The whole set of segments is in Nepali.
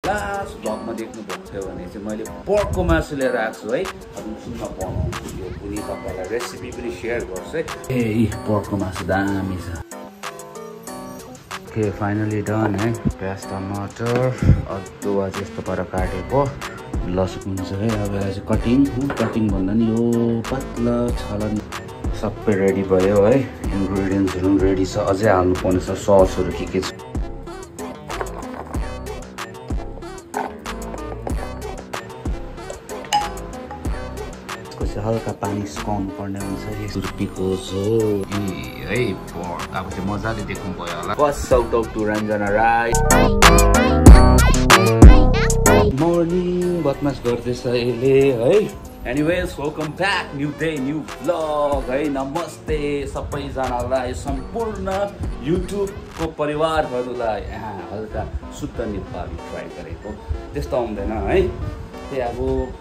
लास्ट भ्लगमा देख्नु भएको थियो भने चाहिँ मैले पर्कको मासु लिएर आएको छु है। अब सुनमा बनाउँछु यो पनि तपाईँलाई रेसिपी पनि सेयर गर्छु है। पर्कको मासु दामी छ। ओके फाइनली डन है। प्याज टमाटर अदुवा जस्तो पारा काटेको लसुन हुन्छ है। अब यसलाई चाहिँ कटिङ भन्दा नि यो पातला छालनी सबै रेडी भयो है। इन्ग्रेडियन्ट्सहरू रेडी छ, अझै हाल्नु पर्ने छ ससहरू के छ। हल्का पानी सुकाउनु पर्ने हुन्छ। सुर्पीको झोल है पर्क। अब चाहिँ मजाले देख्नु भयो होला। First shout out to Ranjana Rai. Morning बदमास गर्दैछ यसले है। Anyways welcome back, new day new vlog है। नमस्ते सबैजनालाई, सम्पूर्ण युट्युबको परिवारहरूलाई। हल्का शुद्ध नेपाली ट्राई गरेको त्यस्तो आउँदैन है। त्यही अब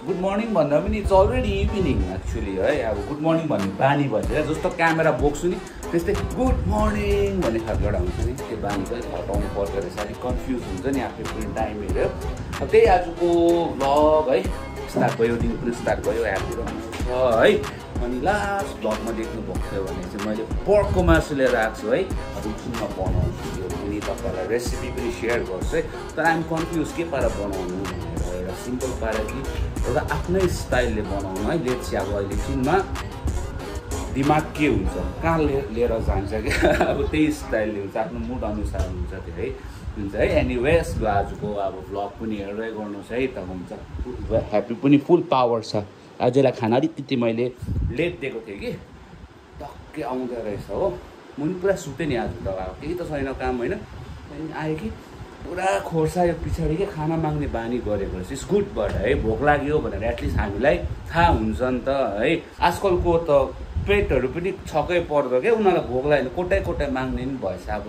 गुड मर्निङ भन्दा पनि इट्स अलरेडी इभिनिङ एक्चुअली है। अब गुड मर्निङ भन्ने बानी भन्छ, जस्तो क्यामेरा बोक्छु नि त्यस्तै गुड मर्निङ भन्ने खालको एउटा हुन्छ नि, त्यो बानी चाहिँ हटाउनु पर्दो रहेछ। अलिक कन्फ्युज हुन्छ नि आफै पनि टाइम हेरेर। अब त्यही आजको भ्लग है स्टार्ट भयो, दिन पनि स्टार्ट भयो, ह्याप्पी रहनु छ है। अनि लास्ट भ्लगमा देख्नु भएको थियो भने चाहिँ मैले पर्कको मासु लिएर आएको छु है। अब सुनमा बनाउँछु यो पनि तपाईँलाई रेसिपी पनि सेयर गर्छु है। तर आइएम कन्फ्युज के पारा बनाउनु भनेर। एउटा सिम्पल पारा कि एउटा आफ्नै स्टाइलले बनाउनु है। लेट्स अब अहिले चिनमा दिमाग के हुन्छ, कहाँ लिएर जान्छ क्या अब त्यही स्टाइलले हुन्छ, आफ्नो मुड अनुसार हुन्छ त्यो है हुन्छ है। एनिवेज आजको अब भ्लग पनि हेर्दै गर्नुहोस् है। त हुन्छ ह्याप्पी पनि फुल पावर छ। आजलाई खाना अलिकति मैले लेट दिएको थिएँ कि टक्कै आउँदो रहेछ हो। म पनि पुरा सुतेँ नि आज त। अब केही त छैन काम होइन। त्यहाँदेखि आयो कि पुरा खोर्सायो पछाडि के खाना माग्ने बानी गरेको रहेछ। इट्स गुड बट है, भोक लाग्यो भनेर एटलिस्ट हामीलाई थाहा हुन्छ नि त है। आजकलको त पेटहरू पनि छक्कै पर्दो क्या, उनीहरूलाई भोक लाग्यो कोटाइ माग्ने नि भएछ। अब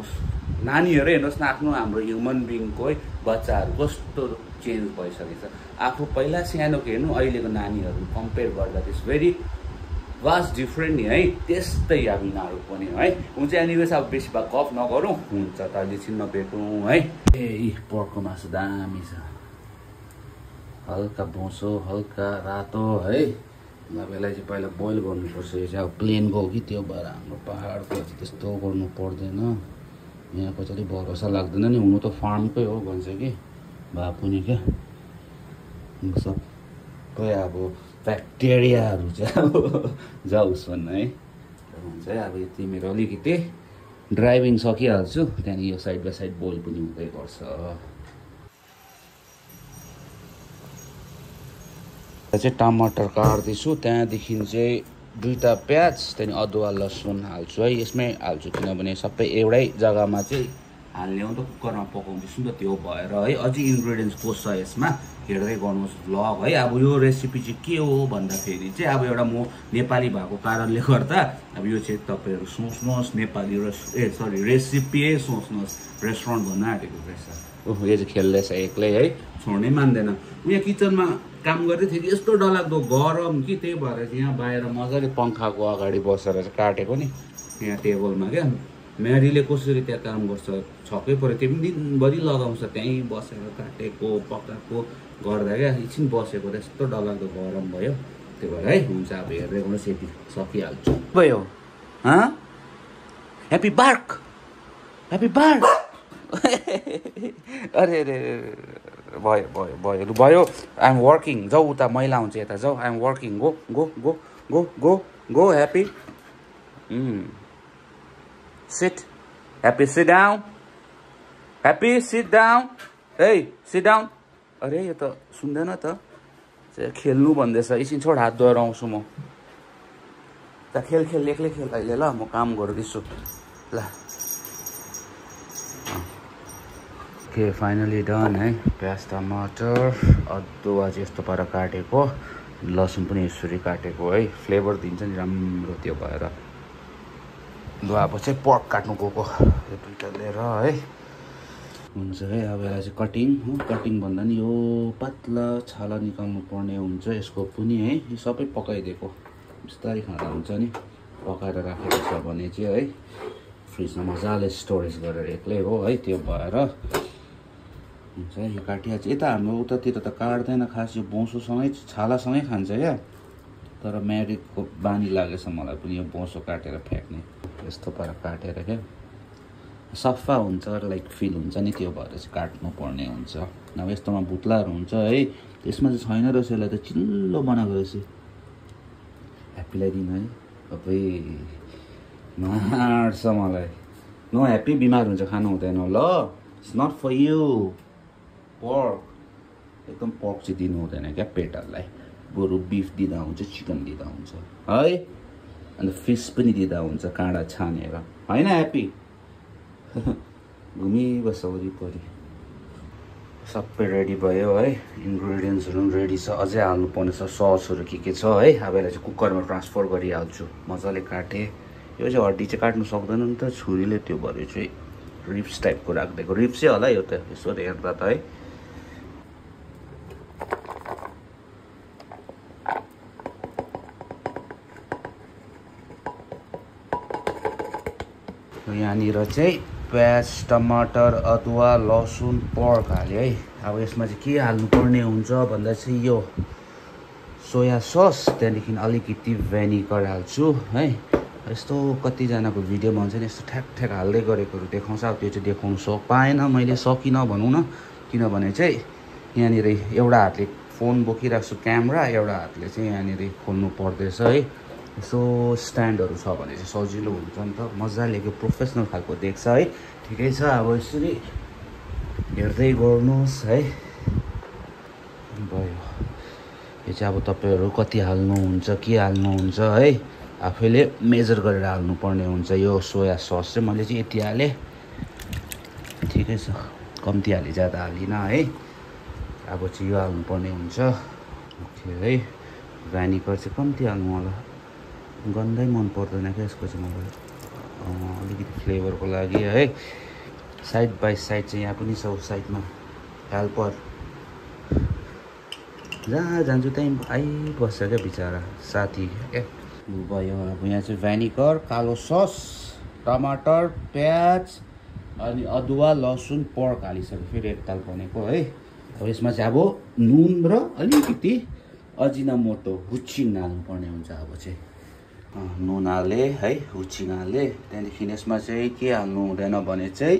नानीहरू हेर्नुहोस् न, आफ्नो हाम्रो ह्युमन बिङको है बच्चाहरू कस्तो चेन्ज भइसकेछ। आफू पहिला सानोको हेर्नु, अहिलेको नानीहरू कम्पेयर गर्दा इट्स भेरी वास्ट डिफ्रेन्ट नि है। त्यस्तै अब यिनीहरू पनि है हुन्छ। एनिवेज अब बेसी भए गफ नगरौँ, हुन्छ त अहिले छिनमा भेटौँ है। पर्कको मासु दामी छ, हल्का बोसो हल्का रातो है। अब यसलाई चाहिँ पहिला बोइल गर्नुपर्छ। यो चाहिँ अब प्लेनको हो कि त्यो भएर हाम्रो पाहाडको त्यस्तो गर्नु पर्दैन। यहाँको चाहिँ अलिक भरोसा लाग्दैन नि, हुनु त फार्मकै हो भन्छ कि भए पनि क्या सबै अब ब्याक्टेरियाहरू चाहिँ अब जाओस् भन्न है हुन्छ है। अब यति मेरो अलिकति ड्राइभिङ सकिहाल्छु, त्यहाँदेखि यो साइड बाई साइड बोइल पनि हुँदै गर्छ। चाहिँ टमाटर काट्दैछु, त्यहाँदेखि चाहिँ दुईवटा प्याज, त्यहाँदेखि अदुवा लसुन हाल्छु है। यसमै हाल्छु किनभने सबै एउटै जग्गामा चाहिँ हाल्ने हो नि त, कुकरमा पकाउँदैछु नि त, त्यो भएर है। अझै इन्ग्रेडियन्ट्स कोस छ यसमा, हेर्दै गर्नुहोस् भ्लग है। अब यो रेसिपी चाहिँ के हो भन्दाखेरि चाहिँ अब एउटा म नेपाली भएको कारणले गर्दा अब यो चाहिँ तपाईँहरू सोच्नुहोस् नेपाली रेसिपी सोच्नुहोस्, रेस्टुरेन्ट भन्न आँटेको रहेछ। ओहो यो चाहिँ खेल्दैछ एक्लै है, छोड्नै मान्दैन। यहाँ किचनमा काम गर्दै थियो कि यस्तो डरलाग्दो गरम कि त्यही भएर चाहिँ यहाँ बाहिर मजाले पङ्खाको अगाडि बसेर चाहिँ काटेको नि यहाँ टेबलमा क्या। म्यारीले कसरी त्यहाँ काम गर्छ छक्कै पऱ्यो, त्यो पनि दिनभरि लगाउँछ त्यहीँ बसेर काटेको पकाएको गर्दा क्या। एकछिन बसेको त यस्तो डरलाग्दो गरम भयो, त्यो भएर है हुन्छ। अब हेर्दै गर्नुहोस् यति सकिहाल्छु भयो। ह्याप्पी बार्क अरे अरे भयो भयो भयो लु भयो। आइएम वर्किङ, जाऊ उता मैला हुन्छ यता जाऊ। I'm working, go go go go go go happy. Sit happy, sit down happy, sit down. ए सिट डाउन। अरे यो त सुन्दैन त, खेल्नु भन्दैछ। एकछिन छोड, हात धोएर आउँछु म। त खेल एक्लै खेल अहिले ल, म काम गर्दैछु ल। ओके फाइनली डन है। प्याज टमाटर अदुवा चाहिँ यस्तो पारा काटेको, लसुन पनि यसरी काटेको है, फ्लेभर दिन्छ नि राम्रो। त्यो भएर लु अब चाहिँ पर्क काट्नु गएको, यो दुइटा लिएर है हुन्छ है। अब यसलाई चाहिँ कटिङ भन्दा नि यो पातला छाला निकाल्नु पर्ने हुन्छ यसको पनि है। यो सबै पकाइदिएको बिस्तारै खाँदा हुन्छ नि, पकाएर राखेको छ भने चाहिँ है फ्रिजमा मजाले स्टोरेज गरेर एक्लै हो है। त्यो भएर हुन्छ यो काटिहाल्छ यता हाम्रो उतातिर त काट्दैन खास यो बोसोसँगै छालासँगै खान्छ क्या तर म्यारिडको बानी लागेछ मलाई पनि यो बोसो काटेर फ्याँक्ने यस्तो पारा काटेर क्या सफा हुन्छ लाइक फिल हुन्छ नि त्यो भएर चाहिँ काट्नु पर्ने हुन्छ अब यस्तोमा भुत्लाहरू हुन्छ है त्यसमा चाहिँ छैन रहेछ यसलाई त चिल्लो बनाएको रहेछ ह्याप्पीलाई दिनु है सबै मार्छ मलाई नो ह्याप्पी बिमार हुन्छ खानु हुँदैन ल it's not for you Perk एकदम पर्क चाहिँ दिनु हुँदैन क्या पेटहरूलाई बरु बिफ दिँदा हुन्छ चिकन दिँदा हुन्छ है अन्त फिस पनि दिँदा हुन्छ काँडा छानेर होइन ह्याप्पी घुमिबस्छ वरिपरि सबै रेडी भयो है इन्ग्रिडियन्ट्सहरू पनि रेडी छ अझै हाल्नुपर्ने छ ससहरू के छ है अब यसलाई चाहिँ कुकरमा ट्रान्सफर गरिहाल्छु मजाले काटेँ यो चाहिँ हड्डी चाहिँ काट्नु सक्दैन नि त छुरीले त्यो भएर चाहिँ रिप्स टाइपको राखिदिएको रिप्सै होला यो त यसो हेर्दा त है यहाँनिर चाहिँ प्याज टमाटर अदुवा लसुन पर्क हाल्यो है अब यसमा चाहिँ के हाल्नुपर्ने हुन्छ भन्दा चाहिँ यो सोया सस त्यहाँदेखि अलिकति भेनिगर हाल्छु है यस्तो कतिजनाको भिडियोमा हुन्छ नि यस्तो ठ्याक ठ्याक हाल्दै गरेकोहरू देखाउँछ अब त्यो चाहिँ देखाउनु पाएन मैले सकिनँ भनौँ न किनभने चाहिँ यहाँनिर एउटा हातले फोन बोकिरहेको छु क्यामेरा एउटा हातले चाहिँ यहाँनिर खोल्नु पर्दैछ है यसो स्ट्यान्डहरू छ भने चाहिँ सजिलो हुन्छ नि त मजाले त्यो प्रोफेसनल खालको देख्छ है ठिकै छ अब यसरी हेर्दै गर्नुहोस् है भयो यो चाहिँ अब तपाईँहरू कति हाल्नुहुन्छ के हाल्नुहुन्छ है आफैले मेजर गरेर हाल्नुपर्ने हुन्छ यो सोया सस चाहिँ मैले चाहिँ यति हालेँ ठिकै छ कम्ती हाली ज्यादा हालिनँ है अब चाहिँ यो हाल्नुपर्ने हुन्छ है भेनिगर चाहिँ कम्ती हाल्नु होला गन्धै मन पर्दैन क्या यसको चाहिँ मलाई अलिकति फ्लेभरको लागि है साइड बाई साइड चाहिँ यहाँ पनि छ साइडमा हेल्पर जहाँ जान्छु त्यहीँ आइबस्छ क्या बिचरा साथी क्या भयो अब यहाँ चाहिँ भेनिगर कालो सस टमाटर प्याज अनि अदुवा लसुन पर्क हालिसक्यो फेरि एकताल बनेको है अब यसमा चाहिँ अब नुन र अलिकति अजिनामोटो हुचिङ हाल्नुपर्ने हुन्छ अब चाहिँ नुन हाले है हुचिङ हाले त्यहाँदेखि यसमा चाहिँ के हाल्नु हुँदैन भने चाहिँ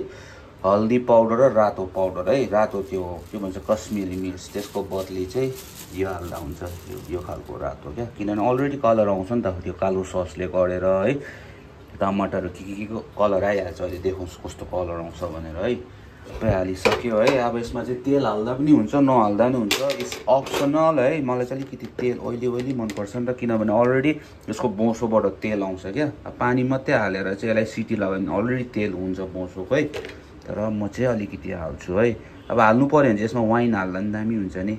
हल्दी पाउडर र रातो पाउडर है रातो त्यो के भन्छ कश्मिरी मिर्च त्यसको बदली चाहिँ यो हाल्दा हुन्छ यो खालको रातो क्या किनभने अलरेडी कलर आउँछ नि त त्यो कालो ससले गरेर है टमाटर के को कलर आइहाल्छ अहिले देखाउँछ कस्तो कलर आउँछ भनेर है सबै हालिसक्यो है अब यसमा चाहिँ तेल हाल्दा पनि हुन्छ नहाल्दा पनि हुन्छ इट्स अप्सनल है मलाई चाहिँ अलिकति तेल ओइली मनपर्छ नि त किनभने अलरेडी यसको बोसोबाट तेल आउँछ क्या अब पानी मात्रै हालेर चाहिँ यसलाई सिटी लगायो भने अलरेडी तेल हुन्छ बोसोको है तर म चाहिँ अलिकति हाल्छु है अब हाल्नु पऱ्यो भने चाहिँ यसमा वाइन हाल्दा पनि दामी हुन्छ नि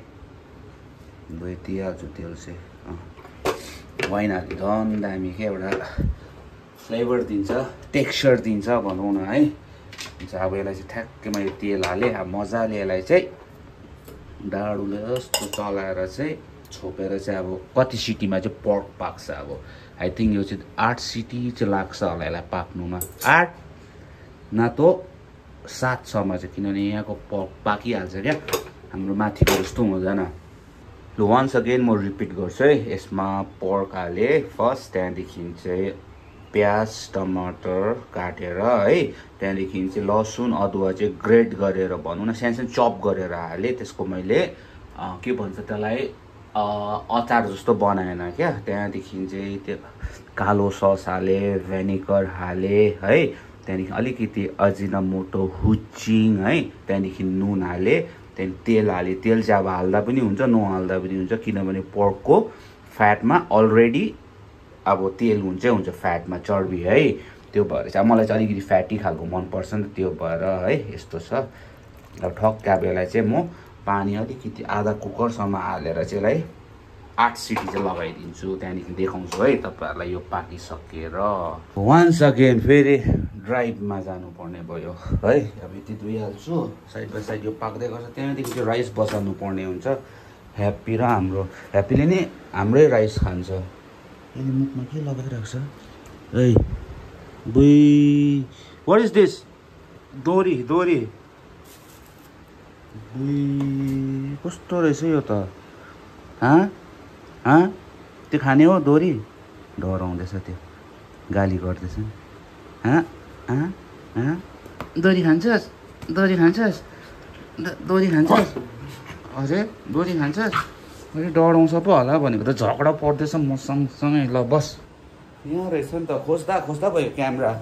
अब यति हाल्छु तेल चाहिँ वाइन हाल्दा झन् दामी क्या एउटा फ्लेभर दिन्छ टेक्स्चर दिन्छ भनौँ न है अब यसलाई चाहिँ ठ्याक्कै मैले तेल हालेँ अब मजाले यसलाई चाहिँ डाडुले जस्तो चलाएर चाहिँ छोपेर चाहिँ अब कति सिटीमा चाहिँ पर्क पाक्छ अब आई थिङ्क यो चाहिँ 8 सिटी चाहिँ लाग्छ होला यसलाई पाक्नुमा 8 न तो 7सम्म चाहिँ किनभने यहाँको पर्क पाकिहाल्छ क्या हाम्रो माथिको जस्तो हुँदैन ल वन्स अगेन म रिपिट गर्छु है यसमा पर्क हालेँ फर्स्ट त्यहाँदेखि चाहिँ प्याज टमाटर काटेर है त्यहाँदेखि चाहिँ लसुन अदुवा चाहिँ ग्रेट गरेर भनौँ न सानो चप गरेर हालेँ त्यसको मैले के भन्छ त्यसलाई अचार जस्तो बनाएन क्या त्यहाँदेखि चाहिँ त्यो कालो सस हालेँ भेनिगर हालेँ है त्यहाँदेखि अलिकति अजिनामोटो हुचिङ है त्यहाँदेखि नुन हालेँ त्यहाँदेखि तेल हालेँ तेल चाहिँ अब हाल्दा पनि हुन्छ नहाल्दा पनि हुन्छ किनभने पर्कको फ्याटमा अलरेडी अब तेल हुन्छ फ्याटमा चर्बी है त्यो भएर चाहिँ मलाई चाहिँ अलिकति फ्याटी खालको मनपर्छ नि त त्यो भएर है यस्तो छ अब ठक्क अब यसलाई चाहिँ म पानी अलिकति आधा कुकरसम्म हालेर चाहिँ यसलाई 8 सिटी चाहिँ लगाइदिन्छु त्यहाँदेखि देखाउँछु है तपाईँहरूलाई यो पाकिसकेर वन्स अगेन फेरि ड्राइभमा जानुपर्ने भयो है अब यति धोइहाल्छु साइड बाई साइड यो पाक्दै गर्छ त्यहाँदेखि चाहिँ राइस बसाल्नु पर्ने हुन्छ ह्याप्पी र हाम्रो ह्याप्पीले नै हाम्रै राइस खान्छ यसले मुखमा के लगाइरहेको छ है बुई वाट इज दिस दोरी कस्तो रहेछ यो त त्यो खाने हो दोरी डराउँदैछ त्यो गाली गर्दैछ दोरी खान्छस् दोरी खान्छस् अरे दोरी खान्छस् अरे डराउँछ पो होला भनेको त झगडा पर्दैछ म सँगसँगै ल बस यहाँ रहेछ नि त खोज्दा खोज्दा भयो क्यामेरा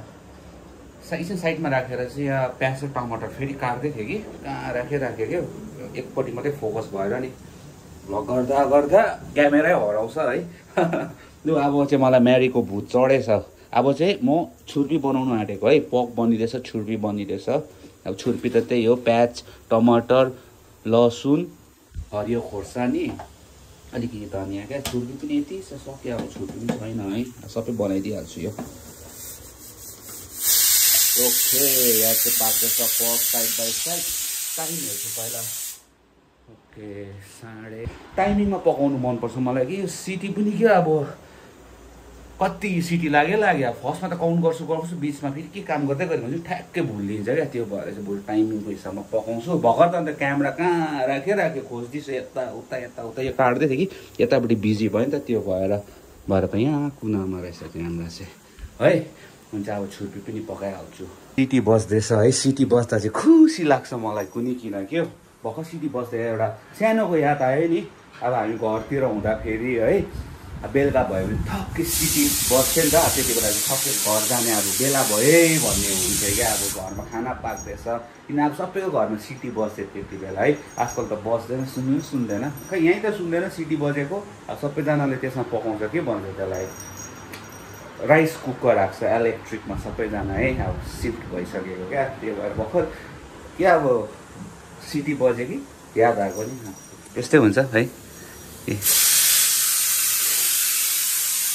साइडमा राखेर चाहिँ यहाँ प्याज र टमाटर फेरि काट्दै थियो कि कहाँ राखेँ क्या एकपट्टि मात्रै फोकस भएर नि भ्लग गर्दा गर्दा क्यामेरै हराउँछ है लु अब चाहिँ मलाई म्यारीको भूत चढेछ अब चाहिँ म छुर्पी बनाउनु आँटेको है पक बनिँदैछ छुर्पी बनिँदैछ अब छुर्पी त त्यही हो प्याज टमाटर लसुन हरियो खोर्सानी अलिकति धनियाँ क्या छुर्पी पनि यति सक्यो अब छुर्पी पनि छैन है सबै बनाइदिइहाल्छु यो ओके यहाँ चाहिँ पाक्दैछ पक साइड बाई साइड टाइम हेर्छु पहिला ओके टाइमिङमा पकाउनु मनपर्छ मलाई कि यो सिटी पनि क्या अब कति सिटी लाग्यो फर्स्टमा त काउन्ट गर्छु बिचमा फेरि के काम गर्दै गरेको हुन्छ ठ्याक्कै भुलिन्छ क्या त्यो भएर चाहिँ भोलि टाइमिङको हिसाबमा पकाउँछु भर्खर त अन्त क्यामेरा कहाँ राखेँ खोज्दैछु यता उता यो काट्दै थियो कि यतापट्टि बिजी भयो नि त त्यो भएर त यहाँ कुनामा रहेछ क्यामेरा चाहिँ है हुन्छ अब छुर्पी पनि पकाइहाल्छु सिटी बज्दैछ है सिटी बज्दा चाहिँ खुसी लाग्छ मलाई कुनै किन के भर्खर सिटी बज्दा एउटा सानोको याद आयो नि अब हामी घरतिर हुँदाखेरि है बेलुका भयो भने ठक्कै सिटी बज्थ्यो नि त त्यति बेला चाहिँ सबै घर जाने अब बेला भयो भन्ने हुन्थ्यो क्या अब घरमा खाना पाक्दैछ किन अब सबैको घरमा सिटी बज्थ्यो त्यति बेला है आजकल त बज्दैन सुन्दैन खै यहीँ त सुन्दैन सिटी बजेको अब सबैजनाले त्यसमा पकाउँछ के भन्छ त्यसलाई राइस कुकर राख्छ इलेक्ट्रिकमा सबैजना है अब सिफ्ट भइसकेको क्या त्यो भएर भर्खर क्या अब सिटी बज्यो कि याद आएको नि त्यस्तै हुन्छ है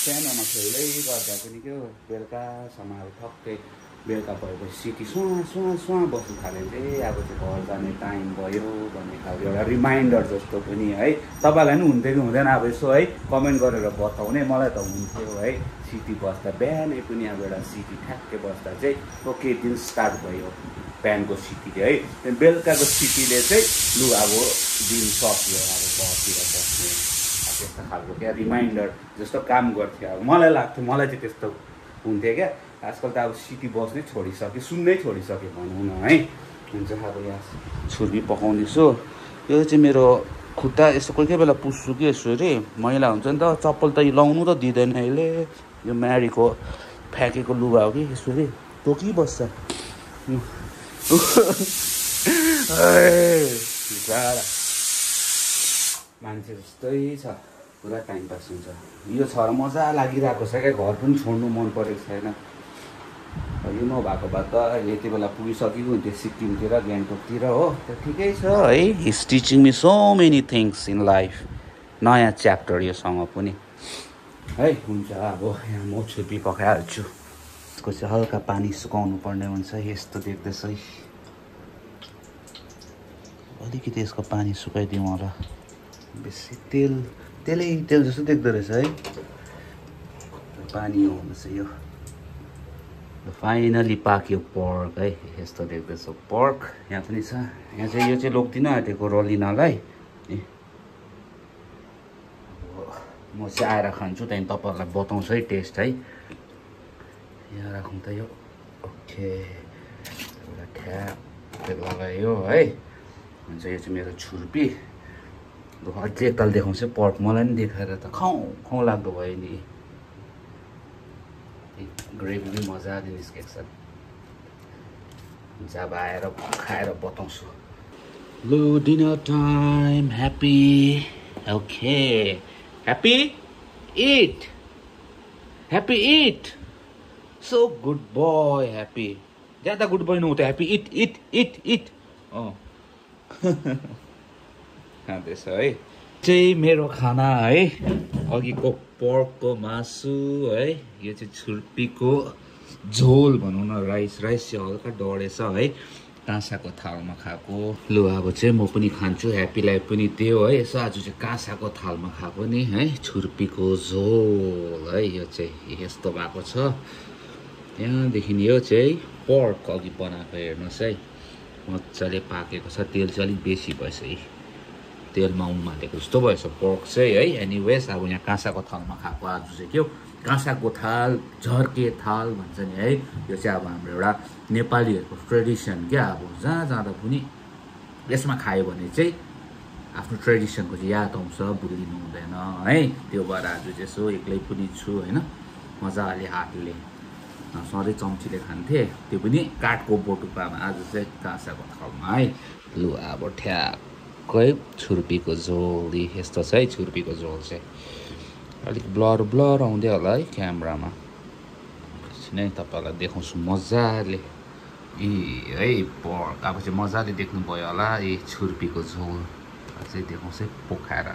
सानोमा खेल्दै गर्दा पनि क्या बेलुकासम्म अब ठक्कै बेलुका भएपछि सिटी सुहाँ बस्नु थाल्यो चाहिँ अब चाहिँ घर जाने टाइम भयो भन्ने खालको एउटा रिमाइन्डर जस्तो पनि है तपाईँलाई पनि हुन्थ्यो कि हुँदैन अब यसो है कमेन्ट गरेर बताउने मलाई त हुन्थ्यो है सिटी बस्दा बिहानै पनि अब एउटा सिटी ठ्याक्कै बस्दा चाहिँ ओके दिन स्टार्ट भयो बिहानको सिटीले है त्यहाँदेखि बेलुकाको सिटीले चाहिँ लु अब दिन सक्यो अब घरतिर बस्ने त्यस्तो खालको क्या रिमाइन्डर जस्तो काम गर्थ्यो अब मलाई लाग्थ्यो मलाई चाहिँ त्यस्तो हुन्थ्यो क्या आजकल त अब सिटी बस्नै छोडिसक्यो सुन्नै छोडिसक्यो भनौँ न है हुन्छ अब यहाँ छुर्पी पकाउँदैछु यो चाहिँ मेरो खुट्टा यस्तो कोही कोही बेला पुस्छु कि यसो अरे मैला हुन्छ नि त चप्पल त लाउनु त दिँदैन यसले यो म्यारीको फ्याँकेको लुगा हो कि यसो अरे टोकिबस्छ मान्छे जस्तै छ पुरा टाइम पास हुन्छ यो छ र मजा लागिरहेको छ क्या घर पनि छोड्नु मन परेको छैन यो नभएको भए त यति बेला पुगिसकेको हुन्थ्यो सिक्किमतिर गान्तोकतिर हो त ठिकै छ है he's teaching me so many things in life नयाँ च्याप्टर योसँग पनि है हुन्छ अब यहाँ म छुर्पी पकाइहाल्छु यसको चाहिँ हल्का पानी सुकाउनु पर्ने हुन्छ यस्तो देख्दैछ है अलिकति यसको पानी सुकाइदिउँ होला बेसी तेल जस्तो देख्दो रहेछ है पानी हो रहेछ यो फाइनली पाक्यो पर्क है यस्तो देख्दैछ पर्क यहाँ पनि छ यहाँ चाहिँ यो चाहिँ लोक्दिन आँटेको रलिनालाई म चाहिँ आएर खान्छु त्यहाँदेखि तपाईँहरूलाई बताउँछु है टेस्ट है यहाँ राखौँ त यो ओके एउटा ठ्याप लगायो है हुन्छ यो चाहिँ मेरो छुर्पी अझै एकताल देखाउँछु पर्क मलाई नि देखाएर त खाउँ लाग्दो भयो नि ग्रेभी पनि मजाले निस्केको छ जब आएर खाएर बताउँछु लु dinner time happy okay happy it so good boy happy ज्यादा गुड बोय नहुँदा ह्याप्पी इट खाँदैछ है चाहिँ मेरो खाना है अघिको पर्कको मासु है यो चाहिँ छुर्पीको झोल भनौँ न राइस चाहिँ हल्का डढेछ है काँसाको थालमा खाएको लु अब चाहिँ म पनि खान्छु ह्याप्पीलाई पनि त्यो है यसो आज चाहिँ काँसाको थालमा खाएको नि है छुर्पीको झोल है यो चाहिँ यस्तो भएको छ यहाँदेखि यो चाहिँ पर्क अघि बनाएको हेर्नुहोस् है मजाले पाकेको छ तेल चाहिँ अलिक बेसी भएछ है तेलमा उमालेको जस्तो भएछ पर्क चाहिँ है एनिवेज अब यहाँ काँसाको थालमा खाएको आज चाहिँ के हो काँसाको थाल झर्के थाल भन्छ नि है यो चाहिँ अब हाम्रो एउटा नेपालीहरूको ट्रेडिसन क्या अब जहाँ जाँदा पनि यसमा खायो भने चाहिँ आफ्नो ट्रेडिसनको चाहिँ याद आउँछ भुलिनु हुँदैन है त्यो भएर आज चाहिँ यसो एक्लै पनि छु होइन मजाले हातले सधैँ चम्चीले खान्थे त्यो पनि काठको बटुकामा आज चाहिँ काँसाको थालमा है लु अब ठ्याक्कै छुर्पीको झोल यस्तो छ है छुर्पीको झोल चाहिँ अलिक ब्लर आउँदै होला है क्यामेरामा नै तपाईँहरूलाई देखाउँछु मजाले है पर्क अब चाहिँ मजाले देख्नुभयो होला छुर्पीको झोल चाहिँ देखाउँछ है पोखाएर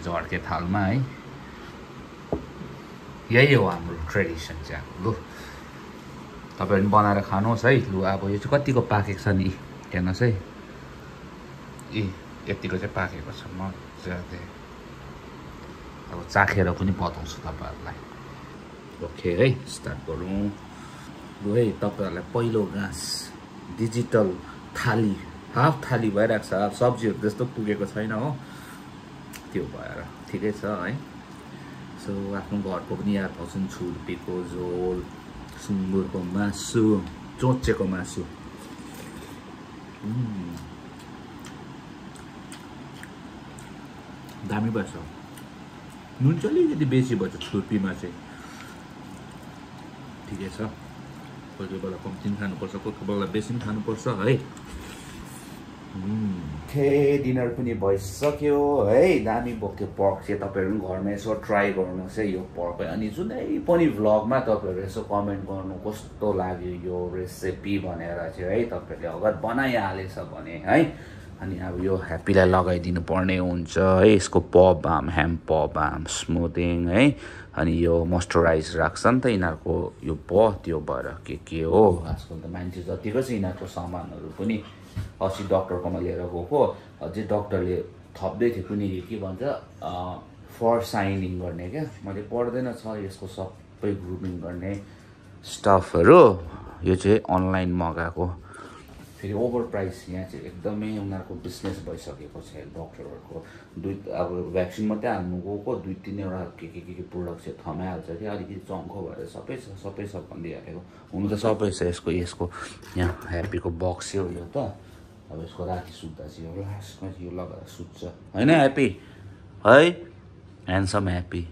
झर्के थालमा है यही हो हाम्रो ट्रेडिसन चाहिँ लु तपाईँहरू पनि बनाएर खानुहोस् है लु अब यो चाहिँ कतिको पाकेको छ नि हेर्नुहोस् है यतिको चाहिँ पाकेको छ मजाले अब चाखेर पनि बताउँछु तपाईँहरूलाई ओके है स्टार्ट गरौँ लु है तपाईँहरूलाई पहिलो घाँस डिजिटल थाली हाफ थाली भइरहेको छ सब्जीहरू त्यस्तो पुगेको छैन हो त्यो भएर ठिकै छ है सो आफ्नो घरको पनि याद आउँछ नि छुर्पीको झोल सुँगुरको मासु चोचेको मासु दामी भएछ नुन चाहिँ अलिकति बेसी भएछ छुर्पीमा चाहिँ ठिकै छ कोही कोही बेला कम्ती पनि खानुपर्छ कोही कोही बेला बेसी पनि खानुपर्छ है डिनर पनि भइसक्यो है दामी बोक्यो पर्क चाहिँ तपाईँहरू पनि घरमा यसो ट्राई गर्नुहोस् है यो पर्क अनि जुनै पनि भ्लगमा तपाईँहरू यसो कमेन्ट गर्नु कस्तो लाग्यो यो रेसिपी भनेर चाहिँ है तपाईँहरूले अगर बनाइहालेछ भने है अनि अब यो ह्याप्पीलाई लगाइदिनु पर्ने हुन्छ है यसको पप बाम ह्याम पप बाम स्मुथिङ है अनि यो मोइस्चराइज राख्छ नि त यिनीहरूको यो त्यो भएर के हो आजकल त मान्छे जतिको छ यिनीहरूको सामानहरू पनि अस्ति डक्टरकोमा लिएर गएको अझै डक्टरले थप्दै थियो कुनै के भन्छ फर साइनिङ गर्ने क्या मैले पढ्दैन छ यसको सबै ग्रुपिङ गर्ने स्टफहरू यो चाहिँ अनलाइन मगाएको फेरि ओभर प्राइस यहाँ चाहिँ एकदमै उनीहरूको बिजनेस भइसकेको छ डक्टरहरूको अब भ्याक्सिन मात्रै हाल्नु गएको 2-3वटा के प्रोडक्ट चाहिँ थमाइहाल्छ कि अलिकति चङ्खो भएर सबै छ भनिदिइहालेको हुनु त सबै छ यसको यहाँ ह्याप्पीको बक्स हो यो त अब यसको राति सुत्दा चाहिँ यो लास्टमा यो लगाएर सुत्छ होइन ह्याप्पी है ह्यान्डसम ह्याप्पी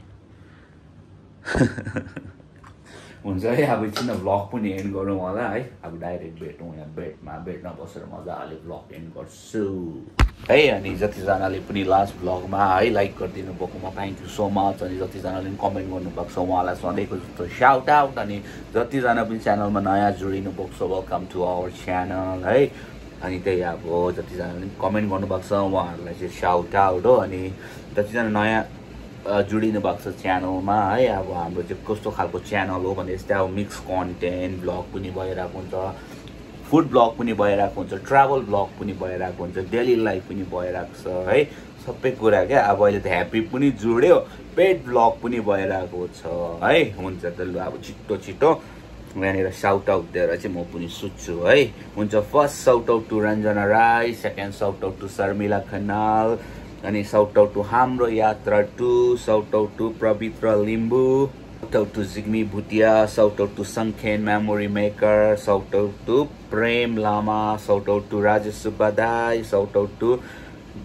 हुन्छ है अब एकछिन भ्लग पनि एन्ड गरौँ होला है अब डाइरेक्ट भेटौँ यहाँ बेडमा बसेर मजाले भ्लग एन्ड गर्छु है अनि जतिजनाले पनि लास्ट भ्लगमा है लाइक गरिदिनु भएकोमा थ्याङ्क यू सो मच अनि जतिजनाले पनि कमेन्ट गर्नुभएको छ उहाँलाई सधैँको जस्तो साउट आउट अनि जतिजना पनि च्यानलमा नयाँ जोडिनु भएको छ वेलकम टु आवर च्यानल है अनि त्यही अब जतिजनाले कमेन्ट गर्नुभएको छ उहाँहरूलाई चाहिँ साउट आउट हो अनि जतिजना नयाँ जोडिनु भएको छ च्यानलमा है अब हाम्रो चाहिँ कस्तो खालको च्यानल हो भने यस्तै अब मिक्स कन्टेन्ट भ्लग पनि भइरहेको हुन्छ फुड भ्लग पनि भइरहेको हुन्छ ट्राभल भ्लग पनि भइरहेको हुन्छ डेली लाइफ पनि भइरहेको छ है सबै कुरा क्या अब अहिले त ह्याप्पी पनि जोड्यो पेट भ्लग पनि भइरहेको छ है हुन्छ त लु अब छिटो यहाँनिर साउट आउट दिएर चाहिँ म पनि सुत्छु है हुन्छ first shout out to Ranjana Rai second shout out to Sharmila Khanal अनि साउट आउट टु हाम्रो यात्रा 2 साउट out to Pabitra Limbu shout out to Jigmi Bhutia shout out to Sangkhen memory maker shout out to Prem Lama shout out to Rajesh सुब्बादाई shout out to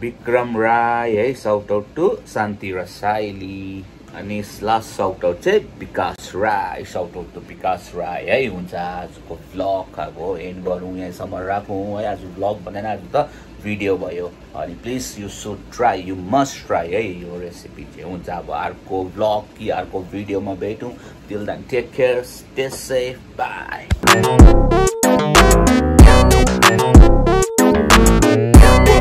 Bikram Rai है shout out to Shanti Rasaili अनि लास्ट साउट आउट चाहिँ विकास राई साउट आउट टु विकास राई है हुन्छ आजको भ्लग अब एन्ड गरौँ यहाँसम्म राखौँ है आज भ्लग भनेर आज त भिडियो भयो अनि please you should try you must try है यो रेसिपी चाहिँ हुन्छ अब अर्को भ्लग कि अर्को भिडियोमा भेटौँ till then take care stay safe by